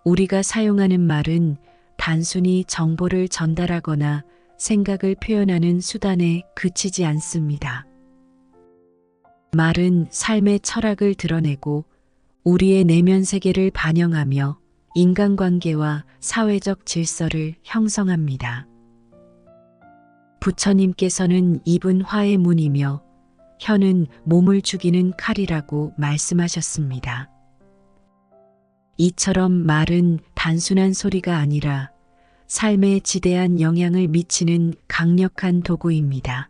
우리가 사용하는 말은 단순히 정보를 전달하거나 생각을 표현하는 수단에 그치지 않습니다. 말은 삶의 철학을 드러내고 우리의 내면 세계를 반영하며 인간관계와 사회적 질서를 형성합니다. 부처님께서는 입은 화의 문이며 혀는 몸을 죽이는 칼이라고 말씀하셨습니다. 이처럼 말은 단순한 소리가 아니라 삶에 지대한 영향을 미치는 강력한 도구입니다.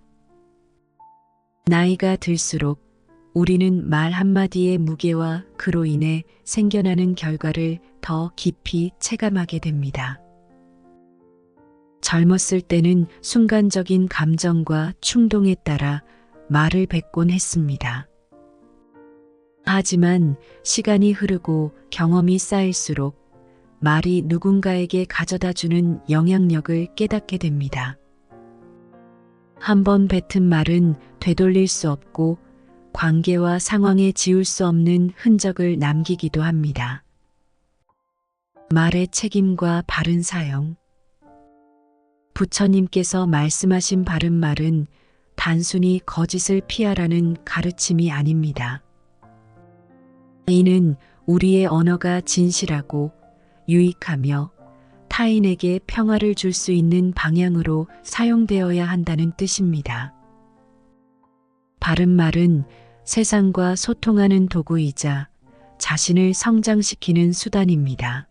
나이가 들수록 우리는 말 한마디의 무게와 그로 인해 생겨나는 결과를 더 깊이 체감하게 됩니다. 젊었을 때는 순간적인 감정과 충동에 따라 말을 뱉곤 했습니다. 하지만 시간이 흐르고 경험이 쌓일수록 말이 누군가에게 가져다주는 영향력을 깨닫게 됩니다. 한번 뱉은 말은 되돌릴 수 없고 관계와 상황에 지울 수 없는 흔적을 남기기도 합니다. 말의 책임과 바른 사용. 부처님께서 말씀하신 바른 말은 단순히 거짓을 피하라는 가르침이 아닙니다. 이는 우리의 언어가 진실하고 유익하며 타인에게 평화를 줄 수 있는 방향으로 사용되어야 한다는 뜻입니다. 바른 말은 세상과 소통하는 도구이자 자신을 성장시키는 수단입니다.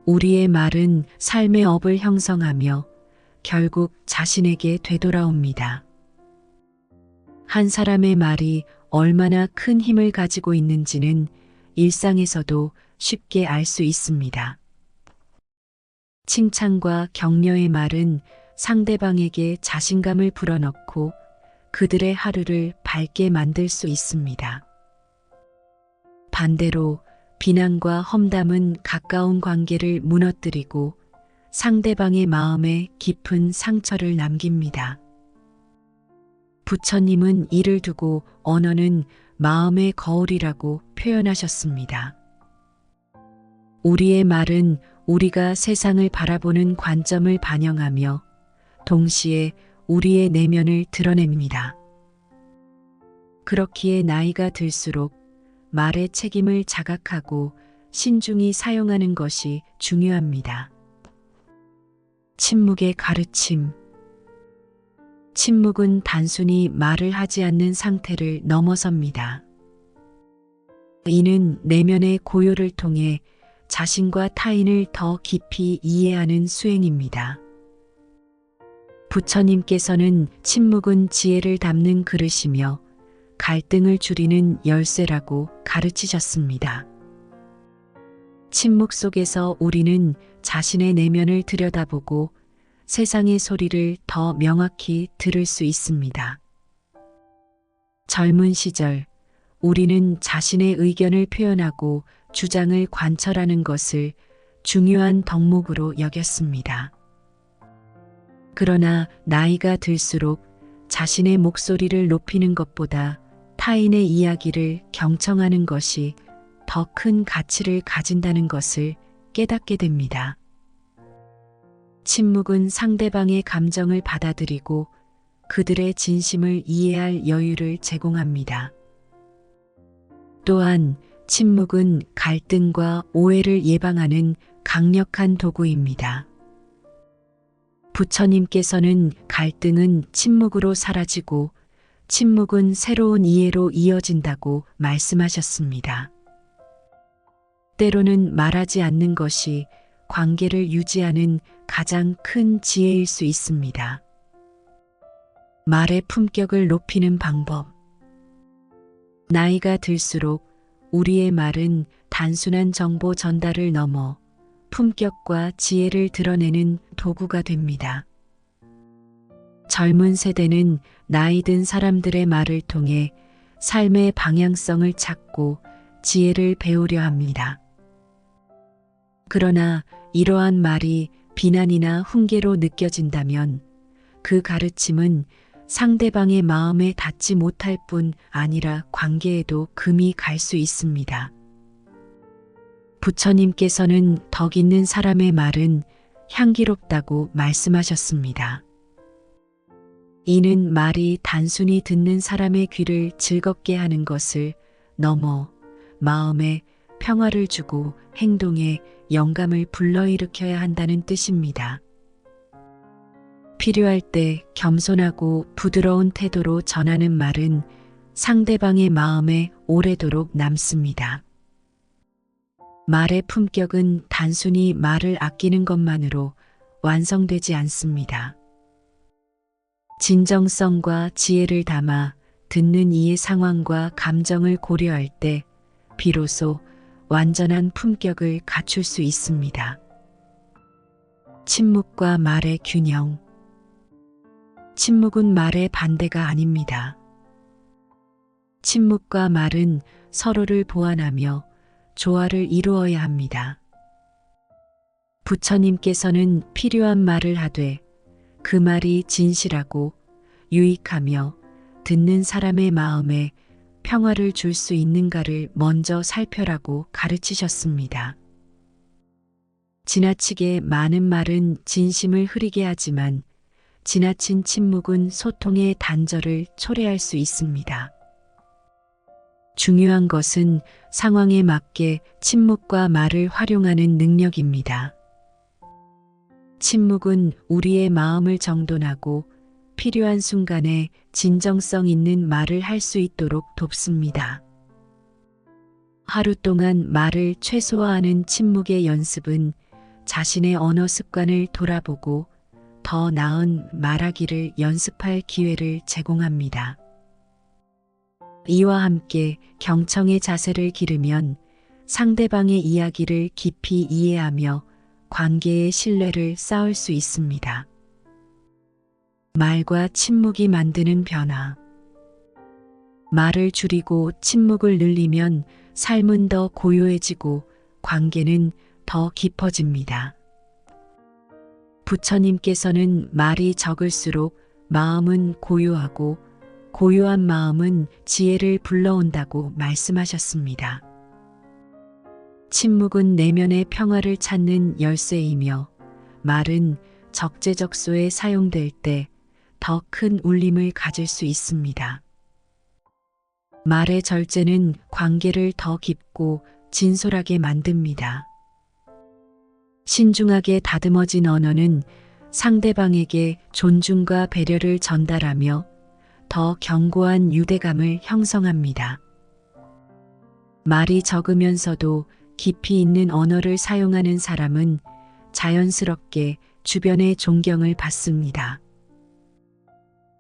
우리의 말은 삶의 업을 형성하며 결국 자신에게 되돌아옵니다. 한 사람의 말이 얼마나 큰 힘을 가지고 있는지는 일상에서도 쉽게 알 수 있습니다. 칭찬과 격려의 말은 상대방에게 자신감을 불어넣고 그들의 하루를 밝게 만들 수 있습니다. 반대로 비난과 험담은 가까운 관계를 무너뜨리고 상대방의 마음에 깊은 상처를 남깁니다. 부처님은 이를 두고 언어는 마음의 거울이라고 표현하셨습니다. 우리의 말은 우리가 세상을 바라보는 관점을 반영하며 동시에 우리의 내면을 드러냅니다. 그렇기에 나이가 들수록 말의 책임을 자각하고 신중히 사용하는 것이 중요합니다. 침묵의 가르침. 침묵은 단순히 말을 하지 않는 상태를 넘어섭니다. 이는 내면의 고요를 통해 자신과 타인을 더 깊이 이해하는 수행입니다. 부처님께서는 침묵은 지혜를 담는 그릇이며 갈등을 줄이는 열쇠라고 가르치셨습니다. 침묵 속에서 우리는 자신의 내면을 들여다보고 세상의 소리를 더 명확히 들을 수 있습니다. 젊은 시절 우리는 자신의 의견을 표현하고 주장을 관철하는 것을 중요한 덕목으로 여겼습니다. 그러나 나이가 들수록 자신의 목소리를 높이는 것보다 타인의 이야기를 경청하는 것이 더 큰 가치를 가진다는 것을 깨닫게 됩니다. 침묵은 상대방의 감정을 받아들이고 그들의 진심을 이해할 여유를 제공합니다. 또한 침묵은 갈등과 오해를 예방하는 강력한 도구입니다. 부처님께서는 갈등은 침묵으로 사라지고 침묵은 새로운 이해로 이어진다고 말씀하셨습니다. 때로는 말하지 않는 것이 관계를 유지하는 가장 큰 지혜일 수 있습니다. 말의 품격을 높이는 방법. 나이가 들수록 우리의 말은 단순한 정보 전달을 넘어 품격과 지혜를 드러내는 도구가 됩니다. 젊은 세대는 나이 든 사람들의 말을 통해 삶의 방향성을 찾고 지혜를 배우려 합니다. 그러나 이러한 말이 비난이나 훈계로 느껴진다면 그 가르침은 상대방의 마음에 닿지 못할 뿐 아니라 관계에도 금이 갈 수 있습니다. 부처님께서는 덕 있는 사람의 말은 향기롭다고 말씀하셨습니다. 이는 말이 단순히 듣는 사람의 귀를 즐겁게 하는 것을 넘어 마음에 평화를 주고 행동에 영감을 불러일으켜야 한다는 뜻입니다. 필요할 때 겸손하고 부드러운 태도로 전하는 말은 상대방의 마음에 오래도록 남습니다. 말의 품격은 단순히 말을 아끼는 것만으로 완성되지 않습니다. 진정성과 지혜를 담아 듣는 이의 상황과 감정을 고려할 때 비로소 완전한 품격을 갖출 수 있습니다. 침묵과 말의 균형. 침묵은 말의 반대가 아닙니다. 침묵과 말은 서로를 보완하며 조화를 이루어야 합니다. 부처님께서는 필요한 말을 하되 그 말이 진실하고 유익하며 듣는 사람의 마음에 평화를 줄 수 있는가를 먼저 살펴라고 가르치셨습니다. 지나치게 많은 말은 진심을 흐리게 하지만 지나친 침묵은 소통의 단절을 초래할 수 있습니다. 중요한 것은 상황에 맞게 침묵과 말을 활용하는 능력입니다. 침묵은 우리의 마음을 정돈하고 필요한 순간에 진정성 있는 말을 할 수 있도록 돕습니다. 하루 동안 말을 최소화하는 침묵의 연습은 자신의 언어 습관을 돌아보고 더 나은 말하기를 연습할 기회를 제공합니다. 이와 함께 경청의 자세를 기르면 상대방의 이야기를 깊이 이해하며 관계의 신뢰를 쌓을 수 있습니다. 말과 침묵이 만드는 변화. 말을 줄이고 침묵을 늘리면 삶은 더 고요해지고 관계는 더 깊어집니다. 부처님께서는 말이 적을수록 마음은 고요하고 고요한 마음은 지혜를 불러온다고 말씀하셨습니다. 침묵은 내면의 평화를 찾는 열쇠이며 말은 적재적소에 사용될 때 더 큰 울림을 가질 수 있습니다. 말의 절제는 관계를 더 깊고 진솔하게 만듭니다. 신중하게 다듬어진 언어는 상대방에게 존중과 배려를 전달하며 더 견고한 유대감을 형성합니다. 말이 적으면서도 깊이 있는 언어를 사용하는 사람은 자연스럽게 주변의 존경을 받습니다.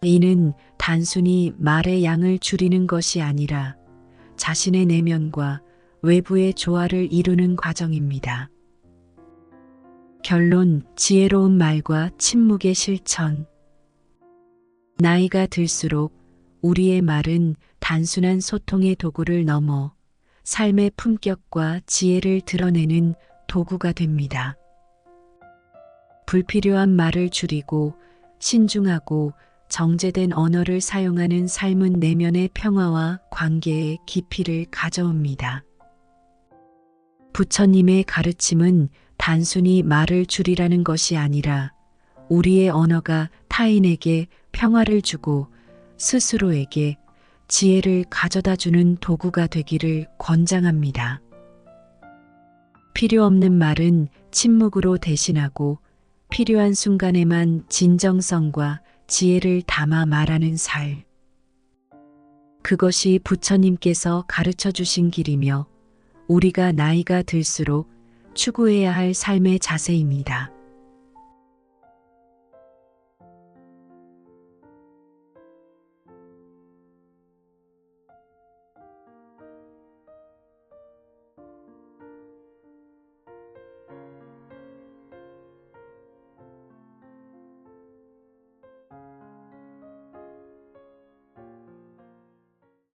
이는 단순히 말의 양을 줄이는 것이 아니라 자신의 내면과 외부의 조화를 이루는 과정입니다. 결론, 지혜로운 말과 침묵의 실천. 나이가 들수록 우리의 말은 단순한 소통의 도구를 넘어 삶의 품격과 지혜를 드러내는 도구가 됩니다. 불필요한 말을 줄이고 신중하고 정제된 언어를 사용하는 삶은 내면의 평화와 관계의 깊이를 가져옵니다. 부처님의 가르침은 단순히 말을 줄이라는 것이 아니라 우리의 언어가 타인에게 평화를 주고 스스로에게 지혜를 가져다주는 도구가 되기를 권장합니다. 필요 없는 말은 침묵으로 대신하고 필요한 순간에만 진정성과 지혜를 담아 말하는 삶. 그것이 부처님께서 가르쳐 주신 길이며 우리가 나이가 들수록 추구해야 할 삶의 자세입니다.